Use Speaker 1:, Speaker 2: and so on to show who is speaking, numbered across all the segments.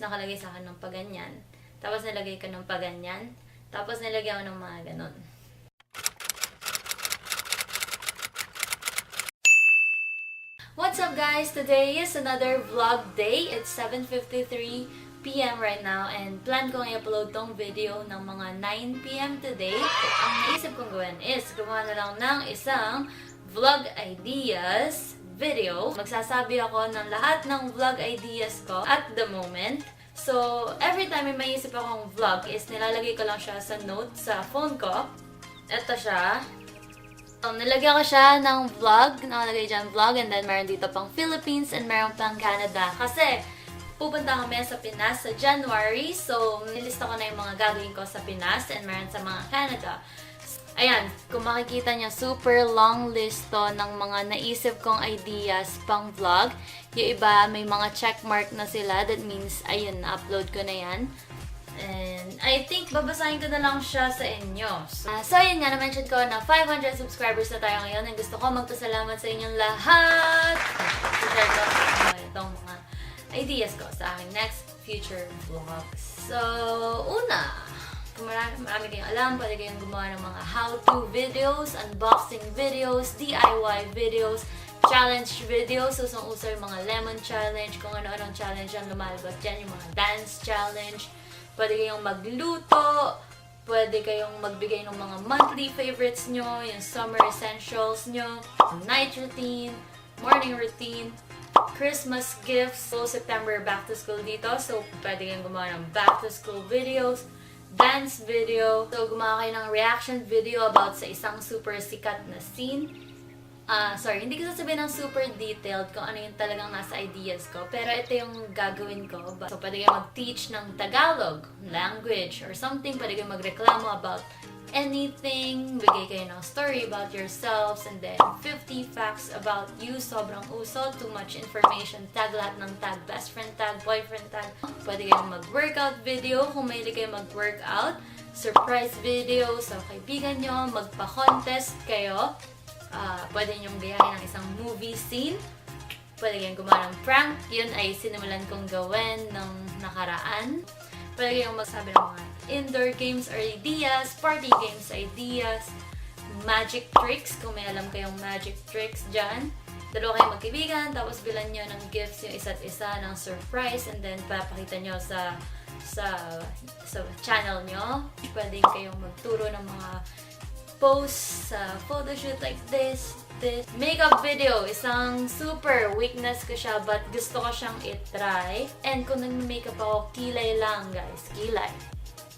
Speaker 1: nakalagay sa akin ng paganyan. Tapos nilagay ko ng paganyan. Tapos nilagyan ko ng mga ganon. What's up guys? Today is another vlog day. It's 7:53 p.m. right now and plan kong i-upload tong video ng mga 9 p.m. today. Ang naisip kong gawin is gumawa na lang ng isang vlog ideas video. Magsasabi ako ng lahat ng vlog ideas ko at the moment. So, every time may maisip akong vlog is nilalagay ko lang siya sa notes sa phone ko. Ito siya. Nilagyan ko siya ng vlog. Nakalagay dyan vlog. And then, meron dito pang Philippines and meron pang Canada. Kasi, pupunta kami sa Pinas sa January. So, nilista ko na yung mga gagawin ko sa Pinas and meron sa mga Canada. Ayan, kung makikita niyo, super long list to ng mga naisip kong ideas pang vlog. Yung iba, may mga checkmark na sila. That means, ayun, na-upload ko na yan. And I think babasahin ko na lang siya sa inyo. So ayun nga, na-mention ko na 500 subscribers na tayo ngayon and gusto ko magpasalamat sa inyong lahat. I-share ko itong mga ideas ko sa aking next future vlogs. So, una, kung marami kayong alam, pwede kayong gumawa ng mga how-to videos, unboxing videos, DIY videos, challenge videos. So, usong-uso yung mga lemon challenge, kung ano-anong challenge ang lumalabas dyan, yung mga dance challenge. Pwede kayong magluto, pwede kayong magbigay ng mga monthly favorites nyo, yung summer essentials nyo, night routine, morning routine, Christmas gifts. So, September back to school dito, so pwede kayong gumawa ng back to school videos, dance video. So, gumawa kayo ng reaction video about sa isang super sikat na scene. Sorry, hindi ko sasabihin ng super detailed kung ano yung talagang nasa ideas ko. Pero ito yung gagawin ko. So, pwede kayo mag-teach ng Tagalog language or something. Pwede kayo magreklamo about anything. Bigay kayo ng story about yourselves. And then, 50 facts about you. Sobrang uso. Too much information. Tag lahat ng tag. Best friend tag. Boyfriend tag. Pwede kayong mag-workout video kung mahilig kayo mag-workout. Surprise video sa kaibigan nyo. Magpa-contest kayo. Pwede nyong gayahin ng isang movie scene. Pwede kayong gumawa ng prank. Yun ay sinimulan kong gawin ng nakaraan. Pwede kayong magsabi ng mga indoor games or ideas, party games ideas, magic tricks, kung may alam kayong magic tricks dyan. Dalawa kayong magkaibigan, tapos bilan nyo ng gifts yung isa't isa ng surprise, and then papakita nyo sa channel nyo. Pwede kayong magturo ng mga post sa photoshoot like this. Makeup video, isang super weakness ko siya but gusto ko siyang itry. And kung nag-makeup ako, kilay lang guys, kilay.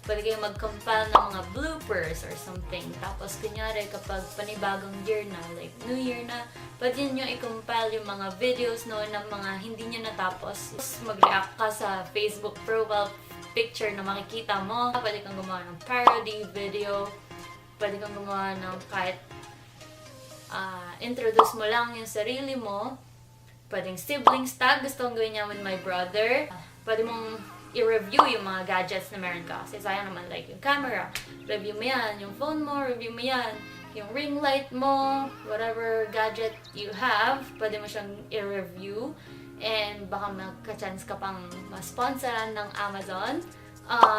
Speaker 1: Pwede kayong mag-compile ng mga bloopers or something. Tapos kunyari kapag panibagong year na, like New Year na, pwede nyo i-compile yung mga videos noon ng mga hindi nyo natapos. Mag-react ka sa Facebook profile picture na makikita mo. Pwede kang gumawa ng parody video. Pwede kang gumawa ng kahit introduce mo lang yung sarili mo. Pwedeng siblings tag. Gusto kong gawin niya with my brother. Pwede mong i-review yung mga gadgets na meron ka. Kasi sayang naman like yung camera. Review mo yan. Yung phone mo, review mo yan. Yung ring light mo, whatever gadget you have, pwede mo siyang i-review. And baka magka-chance ka pang ma-sponsoran ng Amazon.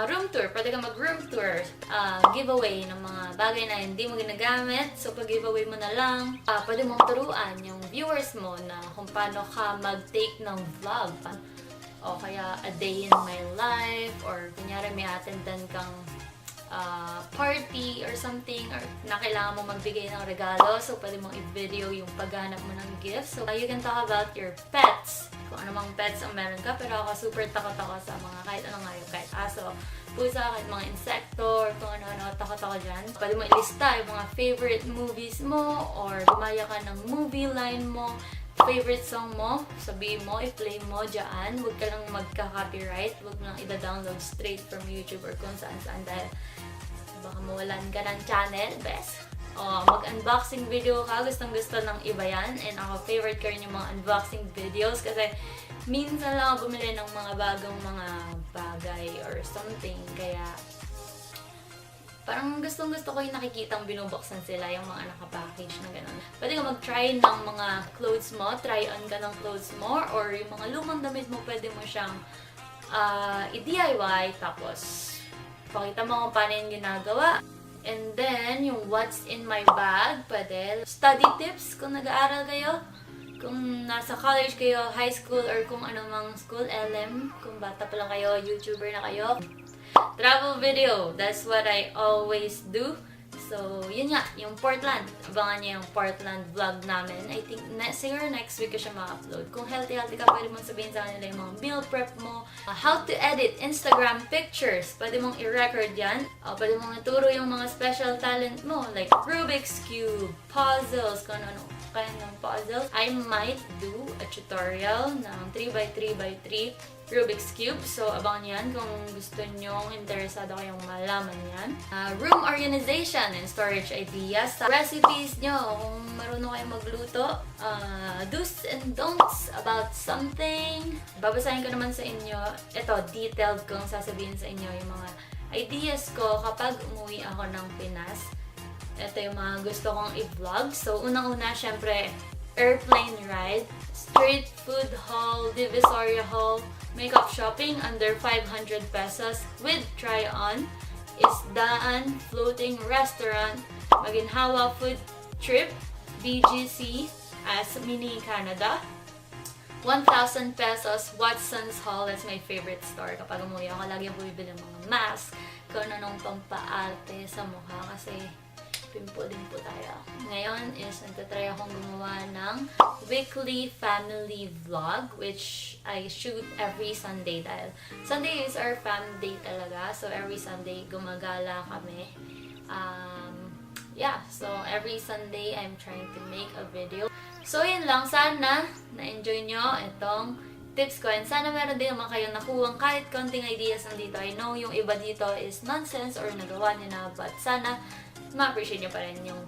Speaker 1: Room tour. Pwede kang mag-room tour. Giveaway ng mga bagay na hindi mo ginagamit. So, pag-giveaway mo na lang. Pwede mong turuan yung viewers mo na kung paano ka mag-take ng vlog. O kaya, a day in my life. Or, kunyari, may attendan kang party or something. Or, na kailangan mo magbigay ng regalo. So, pwede mong i-video yung paghanap mo ng gifts. So, you can talk about your pets. Kung anumang pets ang meron ka, pero ako super takot ako sa mga kahit anong hayop, kahit aso, pusa, kahit mga insekto, or kung ano-ano, takot ako dyan. Pwede mo ilista yung mga favorite movies mo, or gumaya ka ng movie line mo, favorite song mo, sabihin mo, i-play mo dyan. Huwag ka lang magka-copyright, huwag mo lang i-download straight from YouTube or kung saan-saan dahil baka mawalan ka ng channel, best. Mag-unboxing video ka, gustong-gusto ng iba yan. And ako, favorite ko rin yung mga unboxing videos kasi minsan lang ako bumili ng mga bagong mga bagay or something. Kaya, parang gustong-gusto ko yung nakikitang binubuksan sila, yung mga nakapackage na gano'n. Pwede ka mag-try ng mga clothes mo, try on ka ng clothes mo, or yung mga lumang damit mo, pwede mo siyang i-DIY, tapos pakita mo kung paano yung ginagawa. And then, yung what's in my bag, pwede. Study tips kung nag-aaral kayo. Kung nasa college kayo, high school, or kung anumang school, LM. Kung bata pa lang kayo, YouTuber na kayo. Travel video, that's what I always do. So, yun nga, yung Portland. Abangan niyo yung Portland vlog namin. I think, siguro next week ko siya ma-upload. Kung healthy ka, pwede mong sabihin sa kanila yung mga meal prep mo. How to edit Instagram pictures. Pwede mong i-record yan. Pwede mong ituro yung mga special talent mo. Like Rubik's Cube, puzzles, kung ano kaya ng puzzles. I might do a tutorial ng 3x3x3 Rubik's Cube. So, abangan yan kung gusto nyong interesado kayong malaman yan. Room organization and storage ideas. Recipes nyo, kung marunong kayong magluto. Do's and don'ts about something. Babasahin ko naman sa inyo. Ito, detailed kong sasabihin sa inyo yung mga ideas ko kapag umuwi ako ng Pinas. Ito yung mga gusto kong i-vlog. So, unang-una, syempre, airplane ride, street food haul, Divisoria haul, makeup shopping under 500 pesos with try-on, isdaan, floating restaurant, maginhawa food trip, BGC as mini Canada, 1,000 pesos Watson's Haul. That's my favorite store. Kapag umuwi ako, lagi ang bumibili ng mga mask, kung anong pampaarte sa mukha kasi pimple din po tayo. Ngayon is nagtatry akong gumawa ng weekly family vlog which I shoot every Sunday dahil Sunday is our family day talaga. So every Sunday gumagala kami. So every Sunday I'm trying to make a video. So yun lang, sana na-enjoy nyo itong tips ko and sana meron din naman kayong nakuwang kahit konting ideas nandito. I know yung iba dito is nonsense or nagawa nyo na, but sana ma-appreciate nyo pa rin yung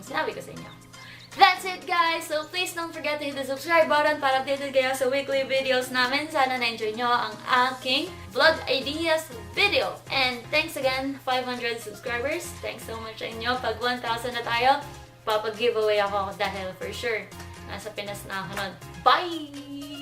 Speaker 1: sinabi ko sa inyo. That's it, guys! So please don't forget to hit the subscribe button para updated kayo sa weekly videos namin. Sana na-enjoy nyo ang aking vlog ideas video. And thanks again, 500 subscribers. Thanks so much sa inyo. Pag 1,000 na tayo, papag-giveaway ako dahil for sure, nasa Pinas na ako nun. Bye!